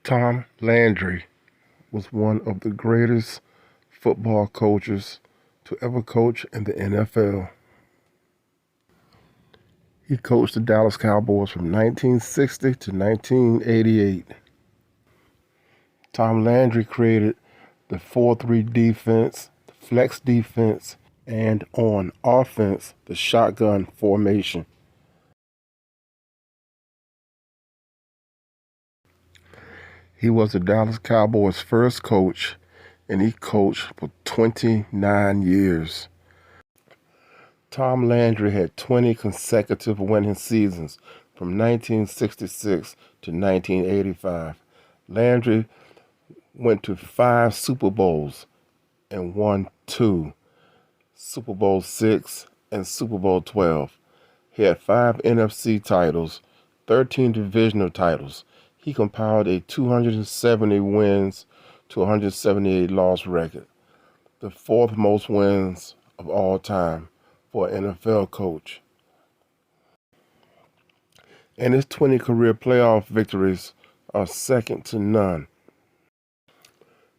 Tom Landry was one of the greatest football coaches to ever coach in the NFL. He coached the Dallas Cowboys from 1960 to 1988. Tom Landry created the 4-3 defense, the flex defense, and on offense, the shotgun formation. He was the Dallas Cowboys' first coach, and he coached for 29 years. Tom Landry had 20 consecutive winning seasons from 1966 to 1985. Landry went to 5 Super Bowls and won 2, Super Bowl VI and Super Bowl XII. He had 5 NFC titles, 13 divisional titles. He compiled a 270 wins to 178 loss record, the 4th most wins of all time for an NFL coach. And his 20 career playoff victories are second to none.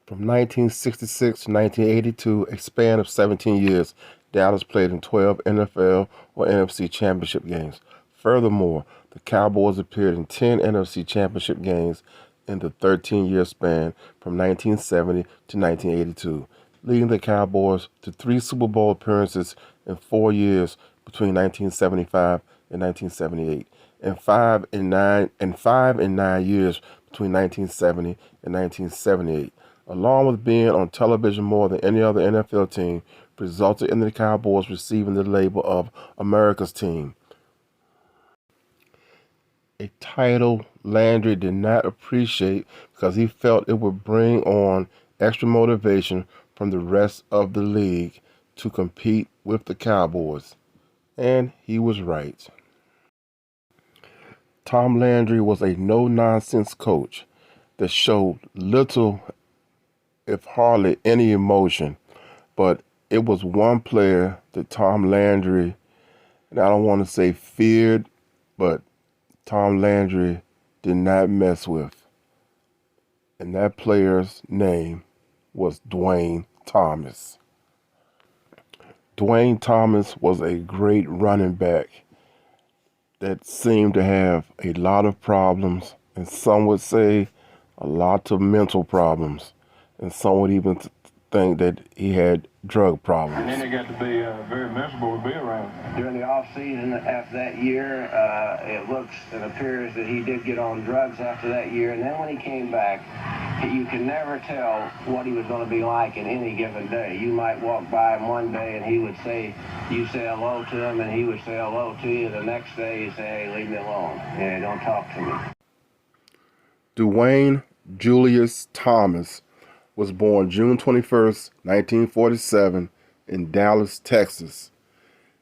From 1966 to 1982, a span of 17 years, Dallas played in 12 NFL or NFC championship games. Furthermore, the Cowboys appeared in 10 NFC championship games in the 13-year span from 1970 to 1982, leading the Cowboys to 3 Super Bowl appearances in 4 years between 1975 and 1978, and 5 in 9 years between 1970 and 1978. Along with being on television more than any other NFL team, resulted in the Cowboys receiving the label of America's team, a title Landry did not appreciate because he felt it would bring on extra motivation from the rest of the league to compete with the Cowboys. And he was right. Tom Landry was a no-nonsense coach that showed little, if hardly any emotion, but it was one player that Tom Landry, and I don't want to say feared, but Tom Landry did not mess with. And that player's name was Dwayne Thomas. Dwayne Thomas was a great running back that seemed to have a lot of problems, and some would say a lot of mental problems, and some would even think that he had drug problems. And then it got to be very miserable to be around. During the off season after that year, it looks and appears that he did get on drugs after that year. And then when he came back, you can never tell what he was going to be like in any given day. You might walk by him one day and he would say, you say hello to him, and he would say hello to you. The next day you say, hey, leave me alone. Yeah, don't talk to me. Dwayne Julius Thomas was born June 21st, 1947 in Dallas, Texas.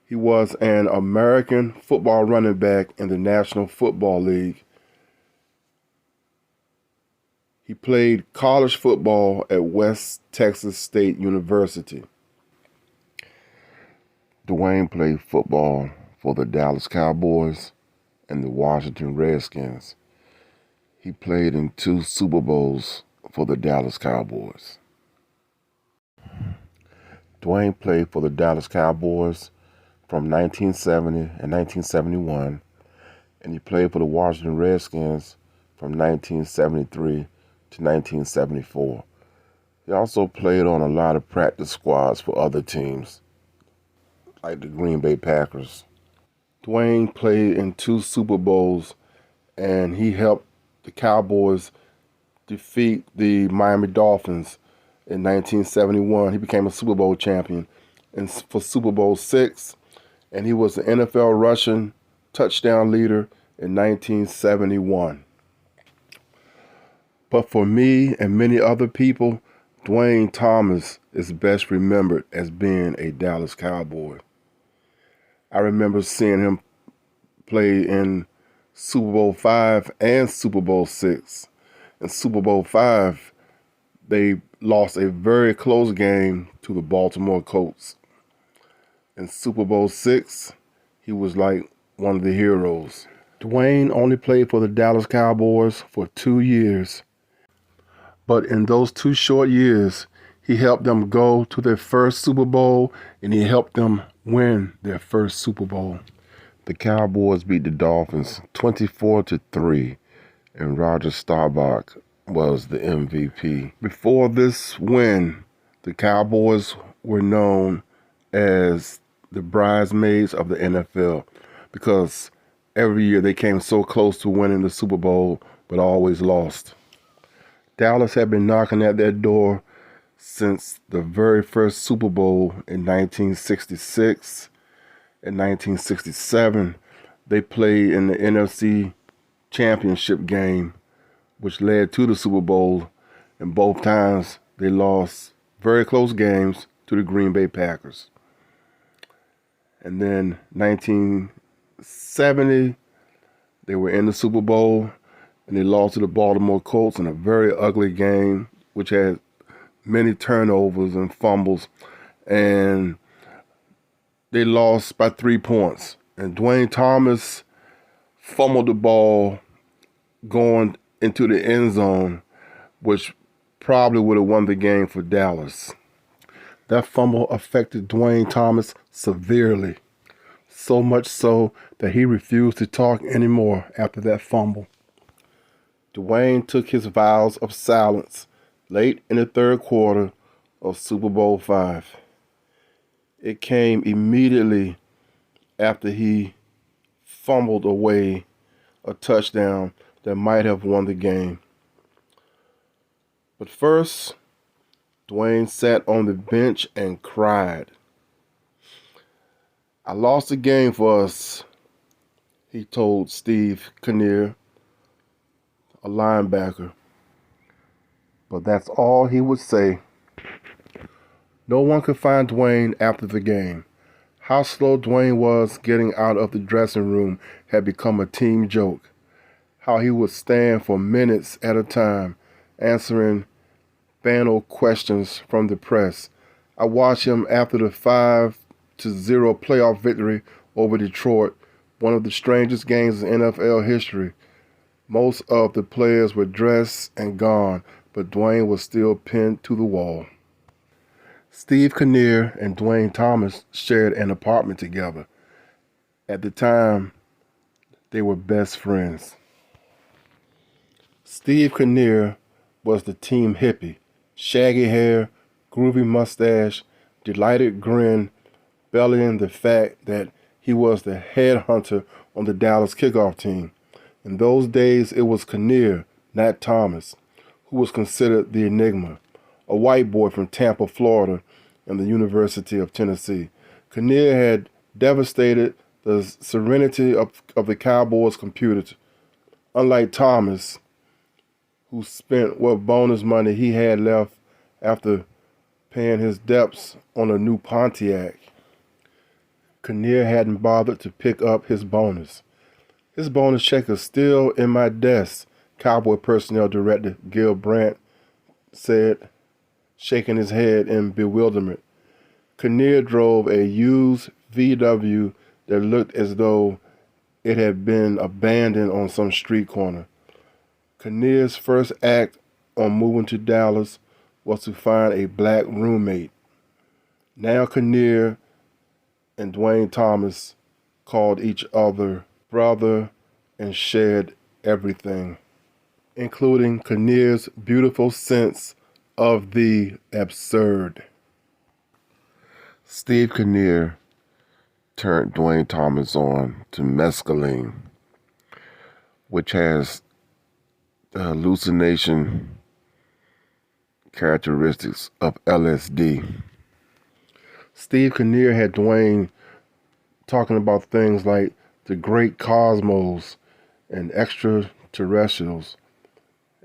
He was an American football running back in the National Football League. He played college football at West Texas State University. Dwayne played football for the Dallas Cowboys and the Washington Redskins. He played in 2 Super Bowls for the Dallas Cowboys. Dwayne played for the Dallas Cowboys from 1970 and 1971, and he played for the Washington Redskins from 1973 to 1974. He also played on a lot of practice squads for other teams, like the Green Bay Packers. Dwayne played in 2 Super Bowls, and he helped the Cowboys defeat the Miami Dolphins in 1971. He became a Super Bowl champion for Super Bowl VI, and he was the NFL rushing touchdown leader in 1971. But for me and many other people, Dwayne Thomas is best remembered as being a Dallas Cowboy. I remember seeing him play in Super Bowl V and Super Bowl VI. In Super Bowl V, they lost a very close game to the Baltimore Colts. In Super Bowl VI, he was like one of the heroes. Dwayne only played for the Dallas Cowboys for 2 years, But in those 2 short years, he helped them go to their first Super Bowl, and he helped them win their first Super Bowl. The Cowboys beat the Dolphins 24-3, and Roger Staubach was the MVP. Before this win, the Cowboys were known as the bridesmaids of the NFL because every year they came so close to winning the Super Bowl, but always lost. Dallas had been knocking at their door since the very first Super Bowl in 1966. In 1967, they played in the NFC Championship game, which led to the Super Bowl, and both times they lost very close games to the Green Bay Packers. And then 1970, they were in the Super Bowl, and they lost to the Baltimore Colts in a very ugly game, which had many turnovers and fumbles, and they lost by 3 points. And Dwayne Thomas fumbled the ball going into the end zone, which probably would have won the game for Dallas. That fumble affected Dwayne Thomas severely, so much so that he refused to talk anymore after that fumble. Dwayne took his vows of silence late in the third quarter of Super Bowl V. It came immediately after he fumbled away a touchdown that might have won the game. But first, Dwayne sat on the bench and cried. "I lost the game for us," he told Steve Kinnear, a linebacker. But that's all he would say. No one could find Dwayne after the game. How slow Dwayne was getting out of the dressing room had become a team joke. How he would stand for minutes at a time, answering banal questions from the press. I watched him after the 5-0 playoff victory over Detroit, one of the strangest games in NFL history. Most of the players were dressed and gone, but Dwayne was still pinned to the wall. Steve Kinnear and Dwayne Thomas shared an apartment together. At the time, they were best friends. Steve Kinnear was the team hippie, shaggy hair, groovy mustache, delighted grin, bellying the fact that he was the head hunter on the Dallas kickoff team. In those days, it was Kinnear, not Thomas, who was considered the enigma, a white boy from Tampa, Florida, and the University of Tennessee. Kinnear had devastated the serenity of the Cowboys' computers. Unlike Thomas, who spent what bonus money he had left after paying his debts on a new Pontiac, Kinnear hadn't bothered to pick up his bonus. "His bonus check is still in my desk," Cowboy personnel director Gil Brandt said, shaking his head in bewilderment. Kinnear drove a used VW that looked as though it had been abandoned on some street corner. Kinnear's first act on moving to Dallas was to find a black roommate. Now Kinnear and Dwayne Thomas called each other brother and shared everything, including Kinnear's beautiful sense of the absurd. Steve Kinnear turned Dwayne Thomas on to mescaline, which has the hallucination characteristics of LSD. Steve Kinnear had Dwayne talking about things like the great cosmos and extraterrestrials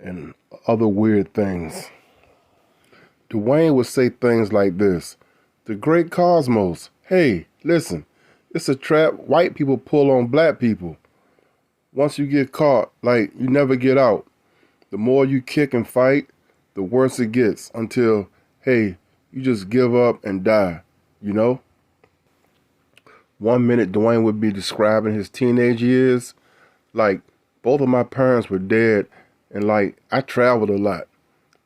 and other weird things. Dwayne would say things like this: "The great cosmos, hey, listen, it's a trap white people pull on black people. Once you get caught, like, you never get out. The more you kick and fight, the worse it gets until, hey, you just give up and die, you know?" One minute Dwayne would be describing his teenage years, like, "Both of my parents were dead, and like, I traveled a lot."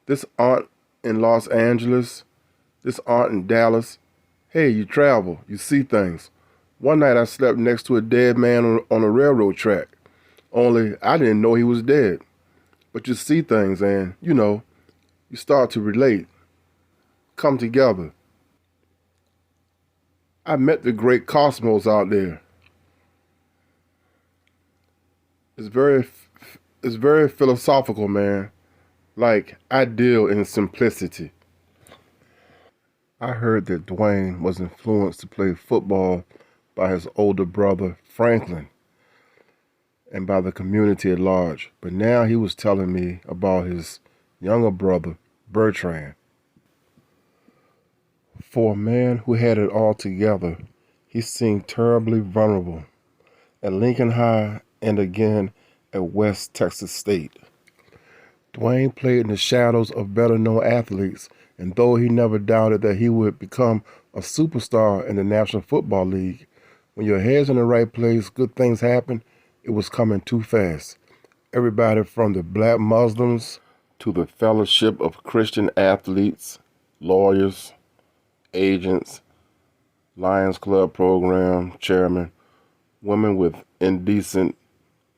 This aunt in Los Angeles, this aunt in Dallas. Hey, you travel, you see things. One night I slept next to a dead man on a railroad track. Only I didn't know he was dead. But you see things and, you start to relate, come together. I met the great Cosmos out there. It's very, it's very philosophical, man. Like, ideal in simplicity. I heard that Dwayne was influenced to play football by his older brother, Franklin, and by the community at large. But now he was telling me about his younger brother, Bertrand. For a man who had it all together, he seemed terribly vulnerable at Lincoln High and again at West Texas State. Dwayne played in the shadows of better-known athletes, and though he never doubted that he would become a superstar in the National Football League, when your head's in the right place, good things happen, it was coming too fast. Everybody from the Black Muslims to the Fellowship of Christian Athletes, lawyers, agents, Lions Club program chairman, women with indecent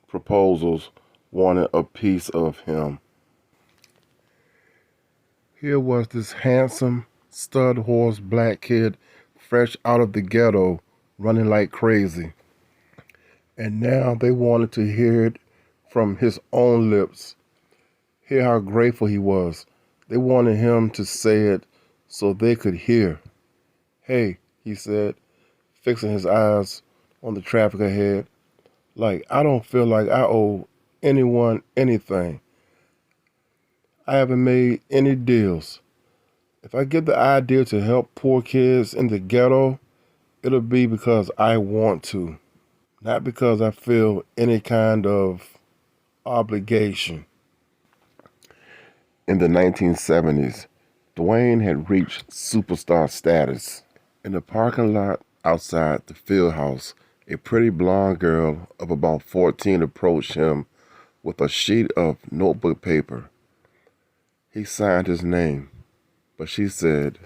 proposals wanted a piece of him. Here was this handsome, stud-horse black kid fresh out of the ghetto running like crazy. And now they wanted to hear it from his own lips. Hear how grateful he was. They wanted him to say it so they could hear. Hey, he said, fixing his eyes on the traffic ahead. Like, I don't feel like I owe anyone anything. I haven't made any deals. If I get the idea to help poor kids in the ghetto, it'll be because I want to, not because I feel any kind of obligation. In the 1970s, Dwayne had reached superstar status. In the parking lot outside the field house, a pretty blonde girl of about 14 approached him with a sheet of notebook paper. He signed his name, but she said,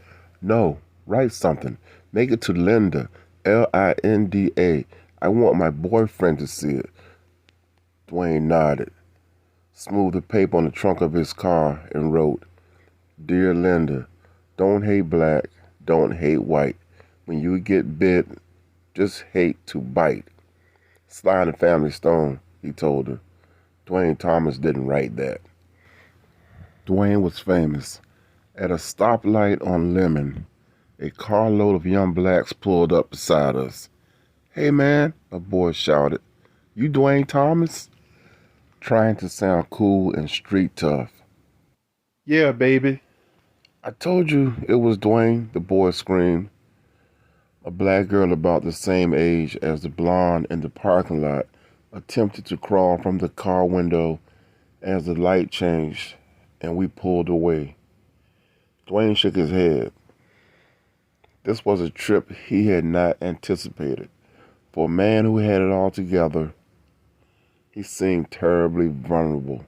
"No, write something. Make it to Linda, Linda. I want my boyfriend to see it." Dwayne nodded, smoothed the paper on the trunk of his car, and wrote, "Dear Linda, don't hate black, don't hate white. When you get bit, just hate to bite. Sly and the Family Stone," he told her. Dwayne Thomas didn't write that. Dwayne was famous. At a stoplight on Lemon, a carload of young blacks pulled up beside us. "Hey man," a boy shouted, "you Dwayne Thomas?" Trying to sound cool and street tough. "Yeah, baby." "I told you it was Dwayne," the boy screamed. A black girl about the same age as the blonde in the parking lot attempted to crawl from the car window as the light changed and we pulled away. Dwayne shook his head. This was a trip he had not anticipated. For a man who had it all together, he seemed terribly vulnerable.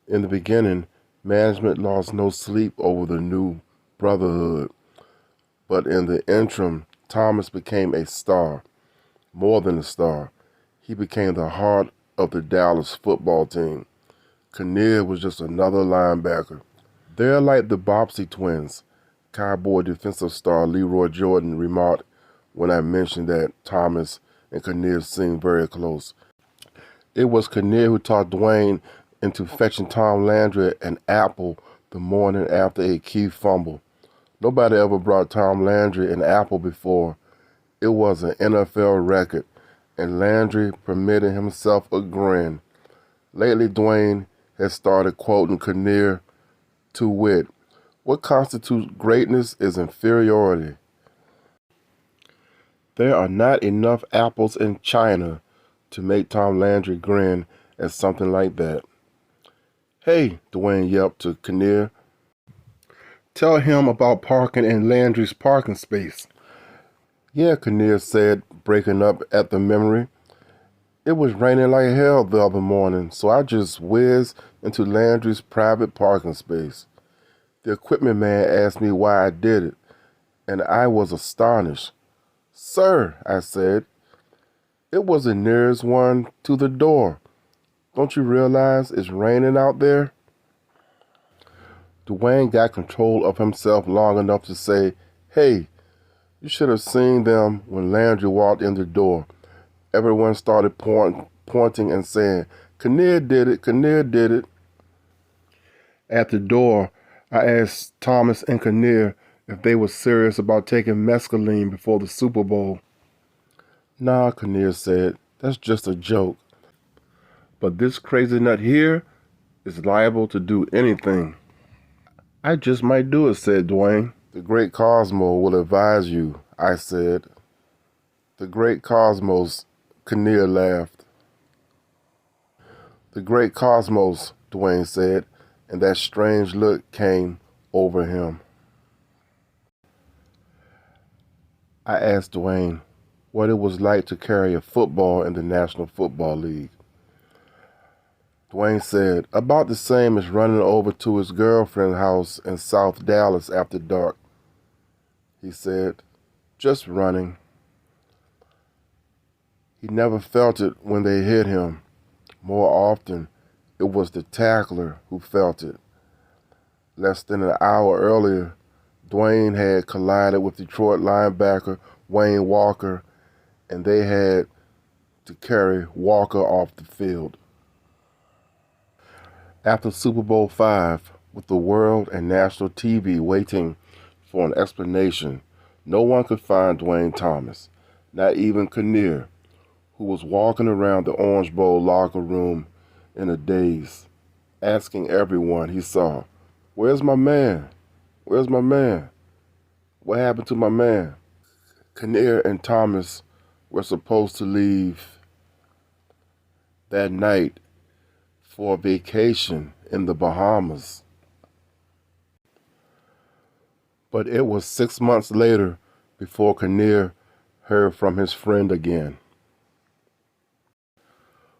In the beginning, management lost no sleep over the new brotherhood. But in the interim, Thomas became a star. More than a star. He became the heart of the Dallas football team. Kinnear was just another linebacker. They're like the Bobbsey twins, Cowboy defensive star Leroy Jordan remarked when I mentioned that Thomas and Kinnear seemed very close. It was Kinnear who talked Dwayne into fetching Tom Landry an apple the morning after a key fumble. Nobody ever brought Tom Landry an apple before. It was an NFL record, and Landry permitted himself a grin. Lately, Dwayne has started quoting Kinnear to wit, "What constitutes greatness is inferiority. There are not enough apples in China to make Tom Landry grin at something like that." "Hey," Dwayne yelped to Kinnear, "tell him about parking in Landry's parking space." "Yeah," Kinnear said, breaking up at the memory. "It was raining like hell the other morning, so I just whizzed into Landry's private parking space. The equipment man asked me why I did it, and I was astonished. "Sir," I said, "it was the nearest one to the door. Don't you realize it's raining out there?" Dwayne got control of himself long enough to say, "Hey, you should have seen them when Landry walked in the door. Everyone started pointing and saying, 'Kinnear did it, Kinnear did it.'" At the door, I asked Thomas and Kinnear if they were serious about taking mescaline before the Super Bowl. "Nah," Kinnear said, "that's just a joke. But this crazy nut here is liable to do anything." "I just might do it," said Dwayne. "The great Cosmo will advise you," I said. "The great Cosmos," Kinnear laughed. "The great Cosmos," Dwayne said, and that strange look came over him. I asked Dwayne what it was like to carry a football in the National Football League. Dwayne said, "About the same as running over to his girlfriend's house in South Dallas after dark." He said, "Just running." He never felt it when they hit him. More often, it was the tackler who felt it. Less than an hour earlier, Dwayne had collided with Detroit linebacker Wayne Walker, and they had to carry Walker off the field. After Super Bowl V, with the world and national TV waiting for an explanation, no one could find Dwayne Thomas, not even Kinnear, who was walking around the Orange Bowl locker room in a daze, asking everyone he saw, "Where's my man? Where's my man? What happened to my man?" Kinnear and Thomas were supposed to leave that night for a vacation in the Bahamas. But it was 6 months later before Kinnear heard from his friend again.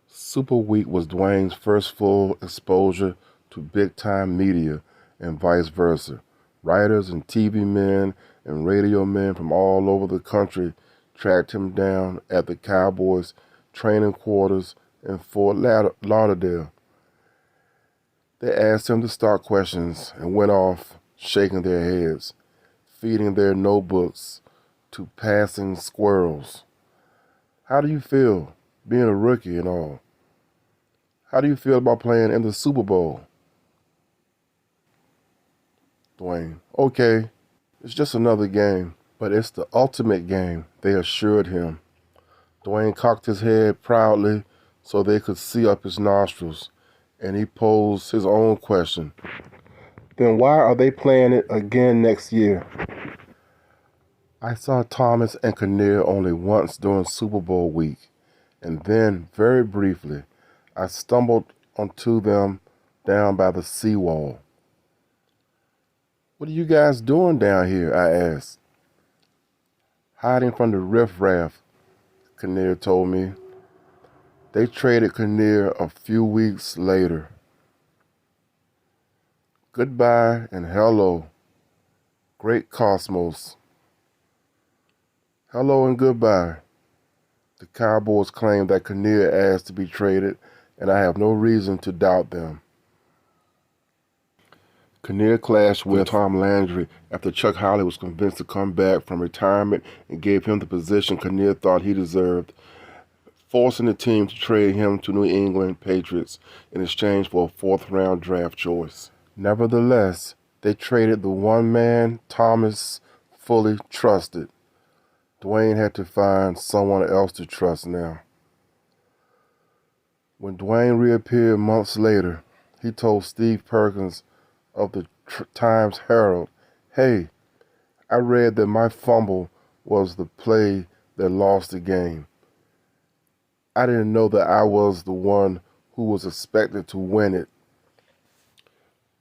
Super Week was Dwayne's first full exposure to big-time media and vice versa. Writers and TV men and radio men from all over the country tracked him down at the Cowboys' training quarters in Fort Lauderdale. They asked him to start questions and went off shaking their heads, feeding their notebooks to passing squirrels. "How do you feel, being a rookie and all? How do you feel about playing in the Super Bowl?" Dwayne, "Okay, it's just another game, but it's the ultimate game," they assured him. Dwayne cocked his head proudly so they could see up his nostrils, and he posed his own question. "Then why are they playing it again next year?" I saw Thomas and Kinnear only once during Super Bowl week, and then, very briefly, I stumbled onto them down by the seawall. "What are you guys doing down here?" I asked. "Hiding from the riffraff," Kinnear told me. They traded Kinnear a few weeks later. Goodbye and hello, great Cosmos. Hello and goodbye. The Cowboys claim that Kinnear asked to be traded, and I have no reason to doubt them. Kinnear clashed with Tom Landry after Chuck Howley was convinced to come back from retirement and gave him the position Kinnear thought he deserved, forcing the team to trade him to New England Patriots in exchange for a fourth-round draft choice. Nevertheless, they traded the one man Thomas fully trusted. Dwayne had to find someone else to trust now. When Dwayne reappeared months later, he told Steve Perkins of the Times-Herald, "Hey, I read that my fumble was the play that lost the game. I didn't know that I was the one who was expected to win it."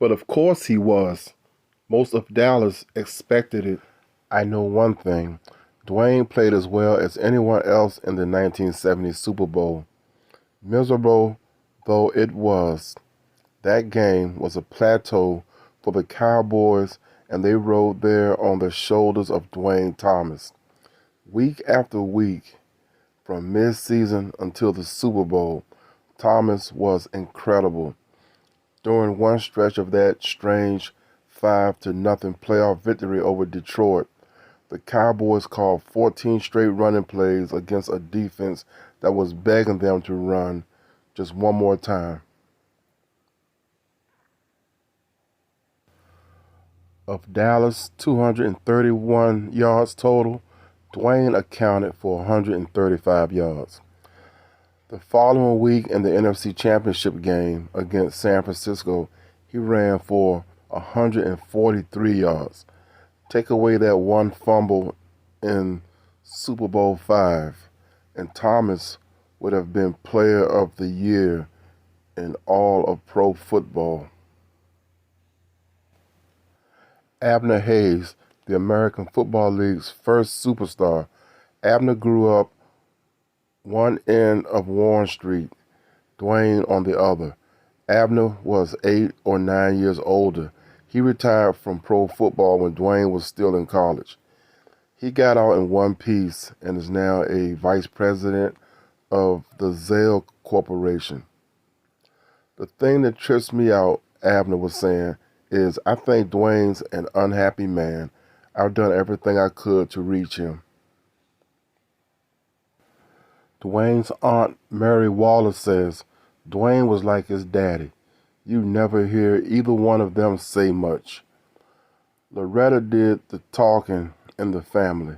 But of course he was. Most of Dallas expected it. I know one thing. Dwayne played as well as anyone else in the 1970 Super Bowl. Miserable though it was, That game was a plateau for the Cowboys, and they rode there on the shoulders of Dwayne Thomas. Week after week, from mid-season until the Super Bowl, Thomas was incredible. During one stretch of that strange 5-0 playoff victory over Detroit, the Cowboys called 14 straight running plays against a defense that was begging them to run just one more time. Of Dallas' 231 yards total, Dwayne accounted for 135 yards. The following week in the NFC Championship game against San Francisco, he ran for 143 yards. Take away that one fumble in Super Bowl V, and Thomas would have been Player of the Year in all of pro football. Abner Hayes, the American Football League's first superstar. Abner grew up one end of Warren Street, Dwayne on the other. Abner was 8 or 9 years older. He retired from pro football when Dwayne was still in college. He got out in one piece and is now a vice president of the Zelle Corporation. The thing that trips me out, Abner was saying, is I think Dwayne's an unhappy man. I've done everything I could to reach him. Dwayne's aunt, Mary Wallace, says Dwayne was like his daddy. You never hear either one of them say much. Loretta did the talking in the family.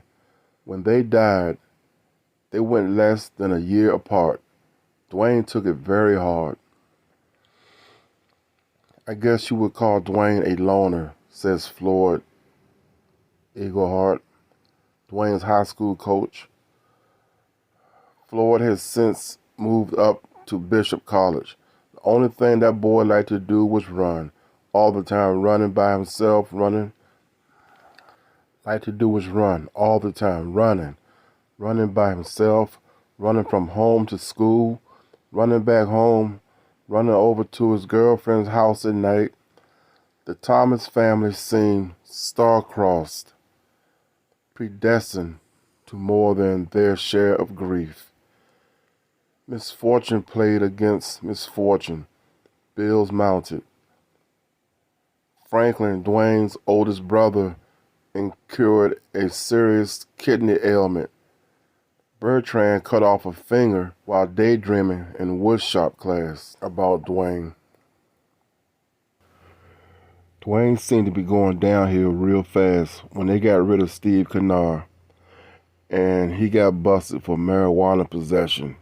When they died, they went less than a year apart. Dwayne took it very hard. I guess you would call Dwayne a loner, says Floyd Eaglehart, Dwayne's high school coach. Floyd has since moved up to Bishop College. The only thing that boy liked to do was run. All the time, running by himself, running. Like to do was run all the time, running. Running by himself, running from home to school, running back home, running over to his girlfriend's house at night. The Thomas family seemed star-crossed, predestined to more than their share of grief. Misfortune played against misfortune. Bills mounted. Franklin, Dwayne's oldest brother, incurred a serious kidney ailment. Bertrand cut off a finger while daydreaming in woodshop class about Dwayne. Dwayne seemed to be going downhill real fast when they got rid of Steve Kennard, and he got busted for marijuana possession.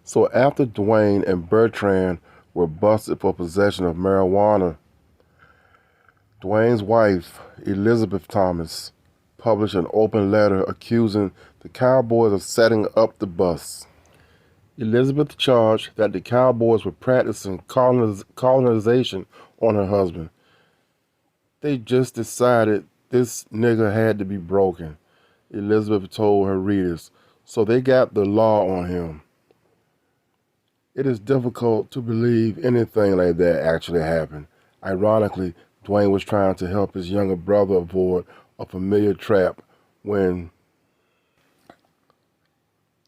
So after Dwayne and Bertrand were busted for possession of marijuana, Dwayne's wife, Elizabeth Thomas, published an open letter accusing the Cowboys of setting up the bust. Elizabeth charged that the Cowboys were practicing colonization on her husband. They just decided this nigger had to be broken, Elizabeth told her readers, so they got the law on him. It is difficult to believe anything like that actually happened. Ironically, Dwayne was trying to help his younger brother avoid a familiar trap when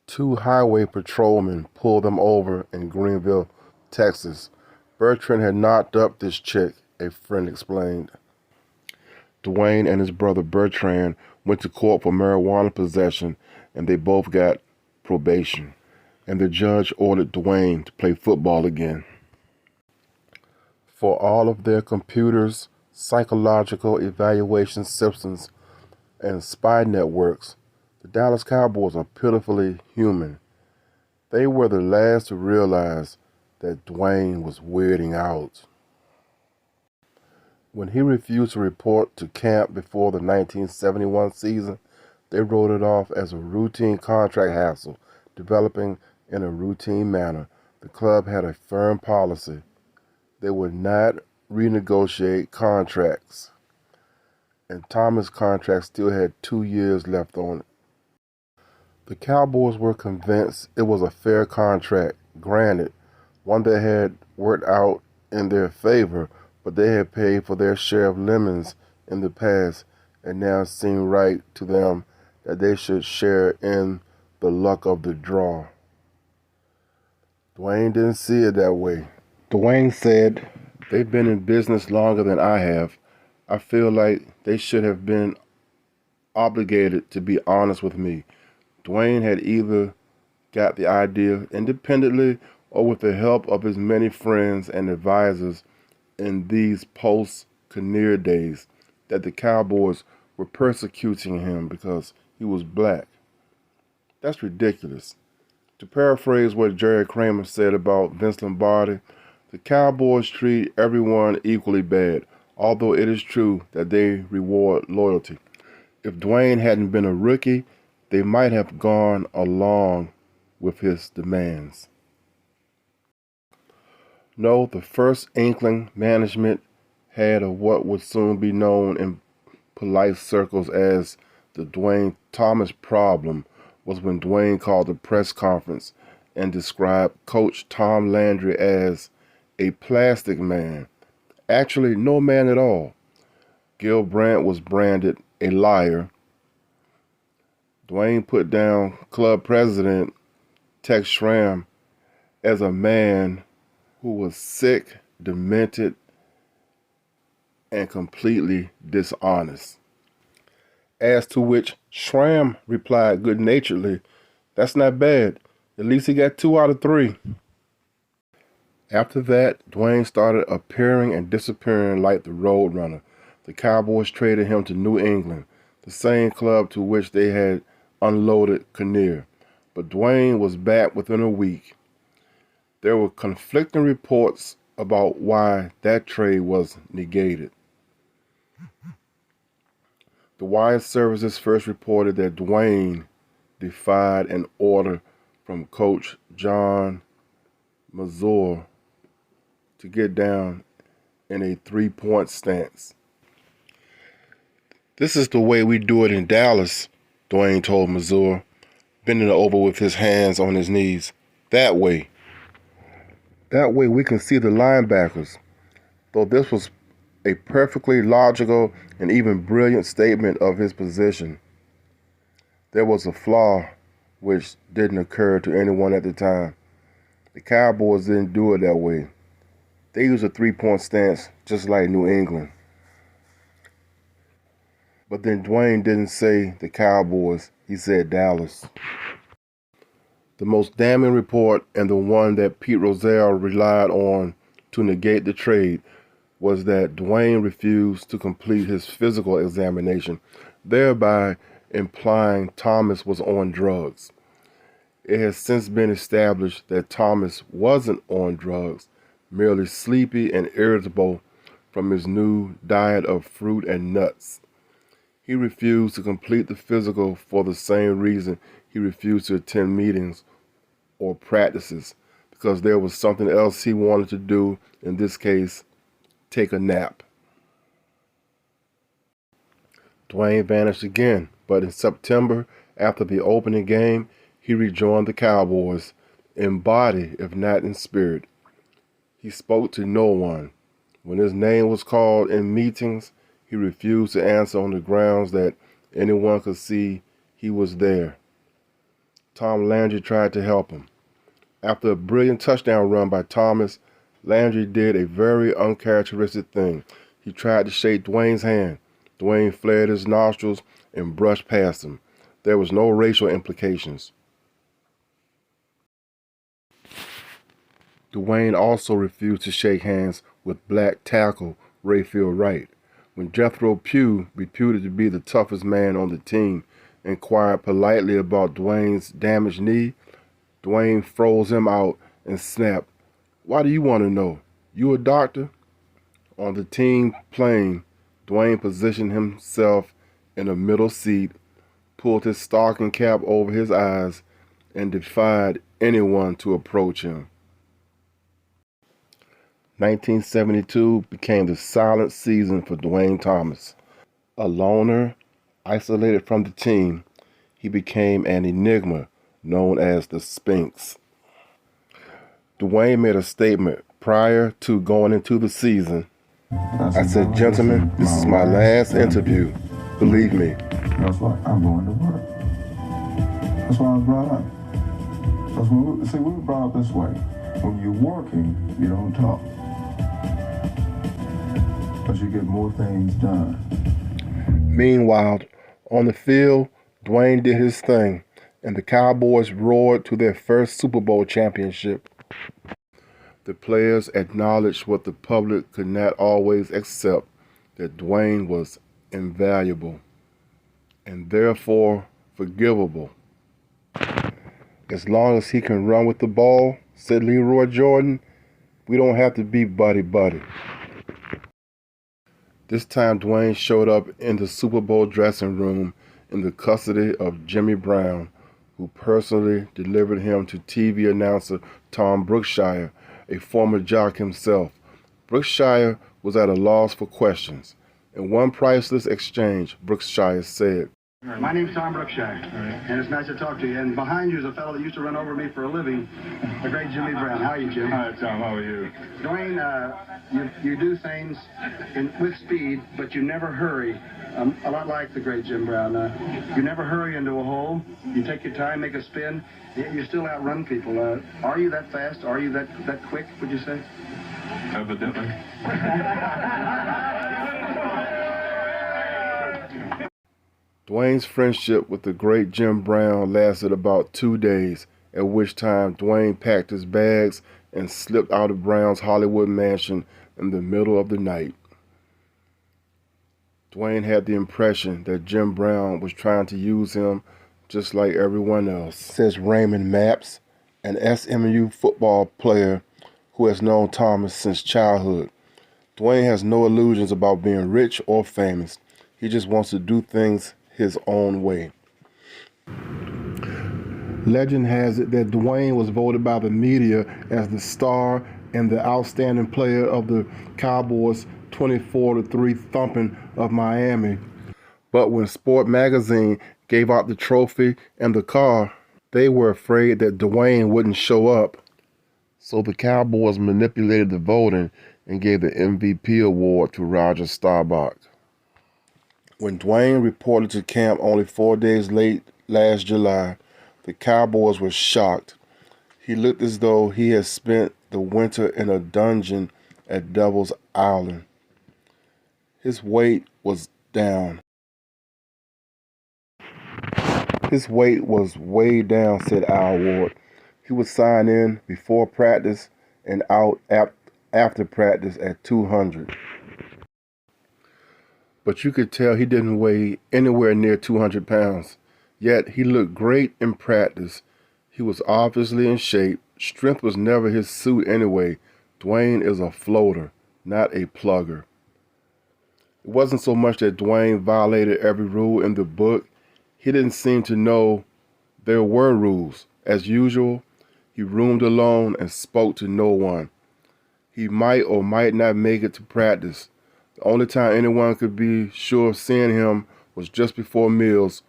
two highway patrolmen pulled them over in Greenville, Texas. Bertrand had knocked up this chick, a friend explained. Dwayne and his brother Bertrand went to court for marijuana possession, and they both got probation. And the judge ordered Dwayne to play football again. For all of their computers, psychological evaluation systems, and spy networks, the Dallas Cowboys are pitifully human. They were the last to realize that Dwayne was weirding out. When he refused to report to camp before the 1971 season, they wrote it off as a routine contract hassle, developing in a routine manner. The club had a firm policy. They would not renegotiate contracts, and Thomas' contract still had 2 years left on it. The Cowboys were convinced it was a fair contract. Granted, one that had worked out in their favor, but they had paid for their share of lemons in the past, and now it seemed right to them that they should share in the luck of the draw. Dwayne didn't see it that way. Dwayne said, "They've been in business longer than I have. I feel like they should have been obligated to be honest with me." Dwayne had either got the idea independently or with the help of his many friends and advisors in these post-Kinnear days that the Cowboys were persecuting him because he was black. That's ridiculous. To paraphrase what Jerry Kramer said about Vince Lombardi, the Cowboys treat everyone equally bad, although it is true that they reward loyalty. If Dwayne hadn't been a rookie, they might have gone along with his demands. No, the first inkling management had of what would soon be known in polite circles as the Dwayne Thomas problem was when Dwayne called a press conference and described Coach Tom Landry as a plastic man. Actually, no man at all. Gil Brandt was branded a liar. Dwayne put down club president Tex Schramm as a man who was sick, demented, and completely dishonest. As to which Schramm replied good-naturedly, "That's not bad. At least he got 2 out of 3. After that, Dwayne started appearing and disappearing like the Roadrunner. The Cowboys traded him to New England, the same club to which they had unloaded Kinnear. But Dwayne was back within a week. There were conflicting reports about why that trade was negated. The wire services first reported that Dwayne defied an order from Coach John Mazur to get down in a 3-point stance. "This is the way we do it in Dallas," Dwayne told Mazur, bending over with his hands on his knees. That way we can see the linebackers." Though this was a perfectly logical and even brilliant statement of his position, there was a flaw which didn't occur to anyone at the time. The Cowboys didn't do it that way. They used a 3-point stance just like New England. But then Dwayne didn't say the Cowboys, he said Dallas. The most damning report, and the one that Pete Rozelle relied on to negate the trade, was that Dwayne refused to complete his physical examination, thereby implying Thomas was on drugs. It has since been established that Thomas wasn't on drugs, merely sleepy and irritable from his new diet of fruit and nuts. He refused to complete the physical for the same reason he refused to attend meetings or practices, because there was something else he wanted to do, in this case, take a nap. Dwayne vanished again, but in September, after the opening game, he rejoined the Cowboys, in body if not in spirit. He spoke to no one. When his name was called in meetings, he refused to answer on the grounds that anyone could see he was there. Tom Landry tried to help him. After a brilliant touchdown run by Thomas, Landry did a very uncharacteristic thing. He tried to shake Dwayne's hand. Dwayne flared his nostrils and brushed past him. There was no racial implications. Dwayne also refused to shake hands with black tackle Rayfield Wright. When Jethro Pugh, reputed to be the toughest man on the team, inquired politely about Dwayne's damaged knee, Dwayne froze him out and snapped, "Why do you want to know? You a doctor?" On the team plane, Dwayne positioned himself in a middle seat, pulled his stocking cap over his eyes, and defied anyone to approach him. 1972 became the silent season for Dwayne Thomas. A loner, isolated from the team, he became an enigma known as the Sphinx. Dwayne made a statement prior to going into the season. I said, gentlemen, this is my last interview. Believe me. That's why I'm going to work. That's why I was brought up. Because we were brought up this way. When you're working, you don't talk. But you get more things done. Meanwhile, on the field, Dwayne did his thing, and the Cowboys roared to their first Super Bowl championship. The players acknowledged what the public could not always accept, that Dwayne was invaluable and therefore forgivable. As long as he can run with the ball, said Leroy Jordan, we don't have to be buddy-buddy. This time Dwayne showed up in the Super Bowl dressing room in the custody of Jimmy Brown, who personally delivered him to TV announcer Tom Brookshire, a former jock himself. Brookshire was at a loss for questions. In one priceless exchange, Brookshire said, "My name's Tom Brookshire, and it's nice to talk to you. And behind you is a fellow that used to run over me for a living, the great Jimmy Brown. How are you, Jim?" Hi, Tom. How are you? Dwayne, you do things with speed, but you never hurry. A lot like the great Jim Brown. You never hurry into a hole. You take your time, make a spin, yet you still outrun people. Are you that fast? Are you that quick, would you say? Evidently. Dwayne's friendship with the great Jim Brown lasted about 2 days, at which time Dwayne packed his bags and slipped out of Brown's Hollywood mansion in the middle of the night. Dwayne had the impression that Jim Brown was trying to use him just like everyone else, says Raymond Mapps, an SMU football player who has known Thomas since childhood. Dwayne has no illusions about being rich or famous. He just wants to do things his own way. Legend has it that Dwayne was voted by the media as the star and the outstanding player of the Cowboys' 24-3 thumping of Miami. But when Sport Magazine gave out the trophy and the car, they were afraid that Dwayne wouldn't show up. So the Cowboys manipulated the voting and gave the MVP award to Roger Staubach. When Dwayne reported to camp only 4 days late last July, the Cowboys were shocked. He looked as though he had spent the winter in a dungeon at Devil's Island. His weight was down. His weight was way down, said Al Ward. He would sign in before practice and out after practice at 200. But you could tell he didn't weigh anywhere near 200 pounds. Yet he looked great in practice. He was obviously in shape. Strength was never his suit anyway. Dwayne is a floater, not a plugger. It wasn't so much that Dwayne violated every rule in the book. He didn't seem to know there were rules. As usual, he roomed alone and spoke to no one. He might or might not make it to practice. The only time anyone could be sure of seeing him was just before meals,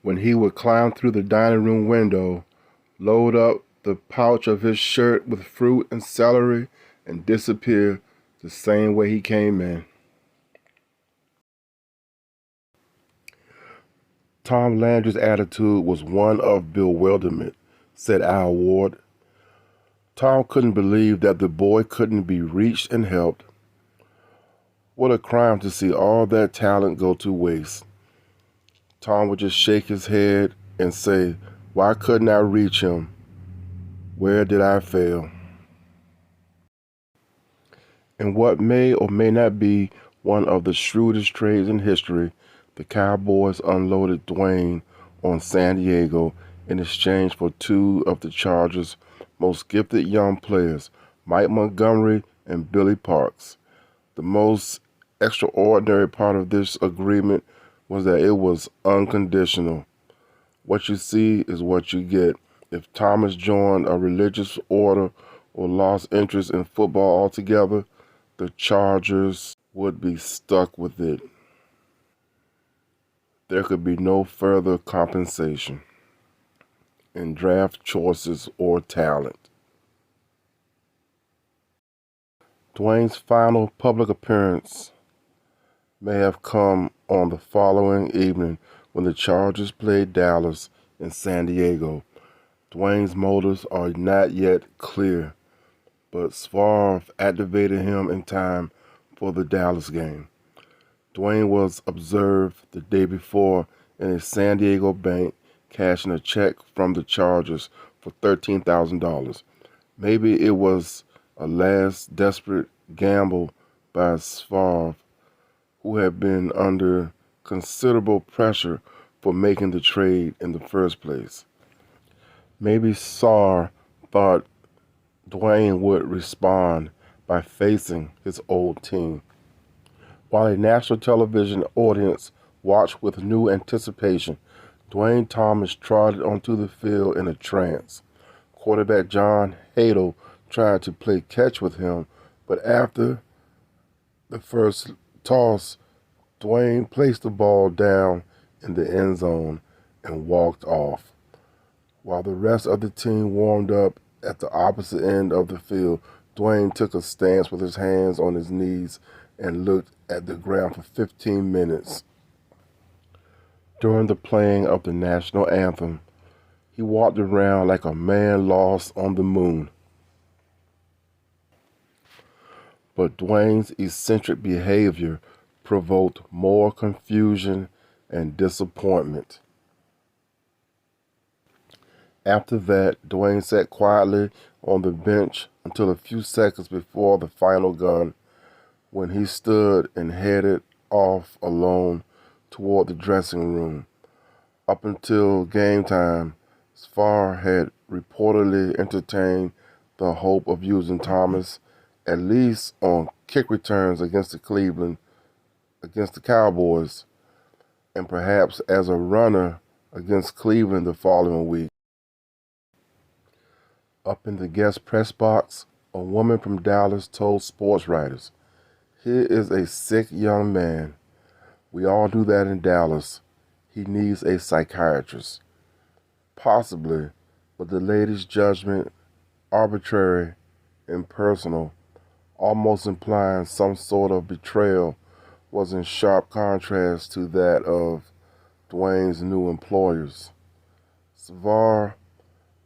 when he would climb through the dining room window, load up the pouch of his shirt with fruit and celery, and disappear the same way he came in. Tom Landry's attitude was one of bewilderment, said Al Ward. Tom couldn't believe that the boy couldn't be reached and helped. What a crime to see all that talent go to waste. Tom would just shake his head and say, "Why couldn't I reach him? Where did I fail?" In what may or may not be one of the shrewdest trades in history, the Cowboys unloaded Dwayne on San Diego in exchange for two of the Chargers' most gifted young players, Mike Montgomery and Billy Parks. The most extraordinary part of this agreement was that it was unconditional. What you see is what you get. If Thomas joined a religious order or lost interest in football altogether, the Chargers would be stuck with it. There could be no further compensation in draft choices or talent. Dwayne's final public appearance may have come on the following evening when the Chargers played Dallas in San Diego. Dwayne's motives are not yet clear, but Favre activated him in time for the Dallas game. Dwayne was observed the day before in a San Diego bank cashing a check from the Chargers for $13,000. Maybe it was a last desperate gamble by Favre, who had been under considerable pressure for making the trade in the first place. Maybe Sarr thought Dwayne would respond by facing his old team. While a national television audience watched with new anticipation, Dwayne Thomas trotted onto the field in a trance. Quarterback John Hadle tried to play catch with him, but after the first toss, Dwayne placed the ball down in the end zone and walked off. While the rest of the team warmed up at the opposite end of the field, Dwayne took a stance with his hands on his knees and looked at the ground for 15 minutes. During the playing of the national anthem, he walked around like a man lost on the moon. But Dwayne's eccentric behavior provoked more confusion and disappointment. After that, Dwayne sat quietly on the bench until a few seconds before the final gun, when he stood and headed off alone toward the dressing room. Up until game time, Favre had reportedly entertained the hope of using Thomas at least on kick returns against the Cowboys, and perhaps as a runner against Cleveland the following week. Up in the guest press box, a woman from Dallas told sports writers, "Here is a sick young man. We all do that in Dallas. He needs a psychiatrist." Possibly, but the lady's judgment, arbitrary, impersonal, almost implying some sort of betrayal, was in sharp contrast to that of Dwayne's new employers. Savard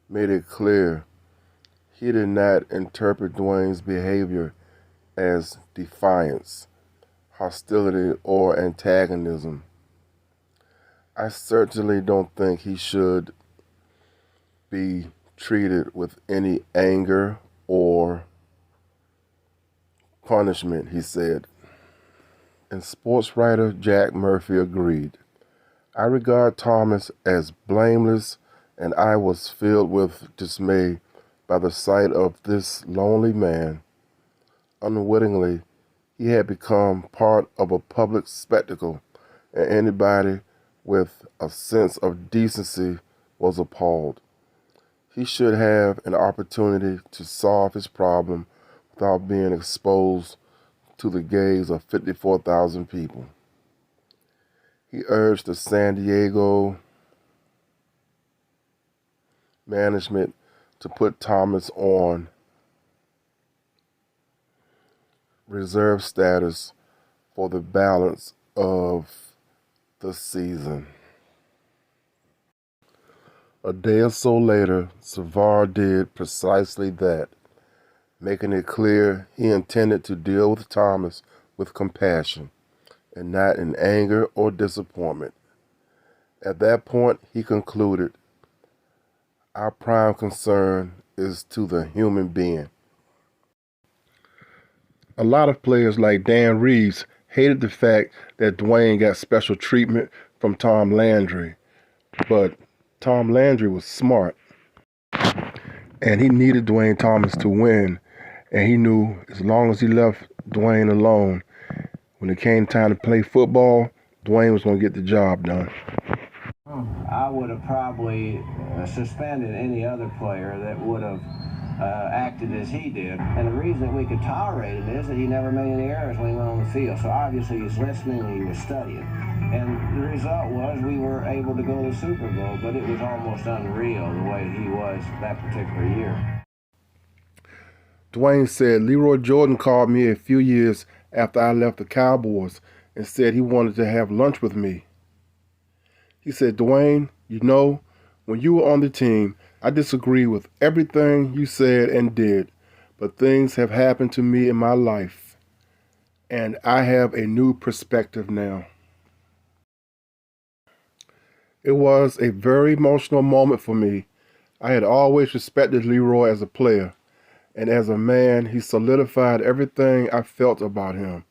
made it clear he did not interpret Dwayne's behavior as defiance, hostility, or antagonism. "I certainly don't think he should be treated with any anger or punishment," he said. And sports writer Jack Murphy agreed. "I regard Thomas as blameless, and I was filled with dismay by the sight of this lonely man. Unwittingly, he had become part of a public spectacle, and anybody with a sense of decency was appalled. He should have an opportunity to solve his problem without being exposed to the gaze of 54,000 people." He urged the San Diego management to put Thomas on reserve status for the balance of the season. A day or so later, Savard did precisely that, making it clear he intended to deal with Thomas with compassion and not in anger or disappointment. At that point, he concluded, "Our prime concern is to the human being." A lot of players like Dan Reeves hated the fact that Dwayne got special treatment from Tom Landry, but Tom Landry was smart, and he needed Dwayne Thomas to win, and he knew as long as he left Dwayne alone, when it came time to play football, Dwayne was going to get the job done. I would have probably suspended any other player that would have acted as he did. And the reason that we could tolerate it is that he never made any errors when he went on the field. So obviously he was listening and he was studying. And the result was we were able to go to the Super Bowl, but it was almost unreal the way he was that particular year. Dwayne said, Leroy Jordan called me a few years after I left the Cowboys and said he wanted to have lunch with me. He said, Dwayne, you know, when you were on the team, I disagree with everything you said and did, but things have happened to me in my life, and I have a new perspective now. It was a very emotional moment for me. I had always respected Leroy as a player, and as a man, he solidified everything I felt about him.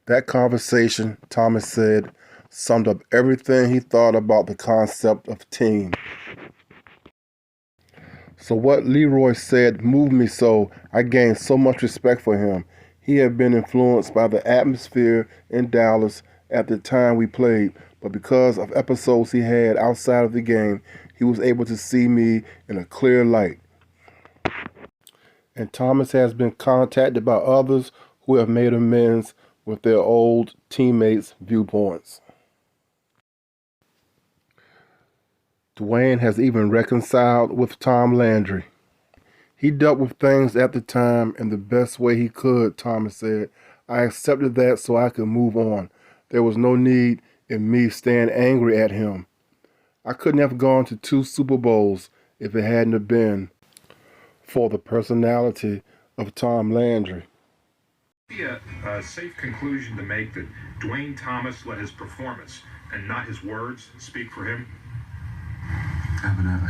That conversation, Thomas said, summed up everything he thought about the concept of team. So what Leroy said moved me so I gained so much respect for him. He had been influenced by the atmosphere in Dallas at the time we played, but because of episodes he had outside of the game, he was able to see me in a clear light. And Thomas has been contacted by others who have made amends with their old teammates' viewpoints. Dwayne has even reconciled with Tom Landry. He dealt with things at the time in the best way he could, Thomas said. I accepted that so I could move on. There was no need in me staying angry at him. I couldn't have gone to 2 Super Bowls if it hadn't have been for the personality of Tom Landry. Be a safe conclusion to make that Dwayne Thomas let his performance and not his words speak for him? Evidently.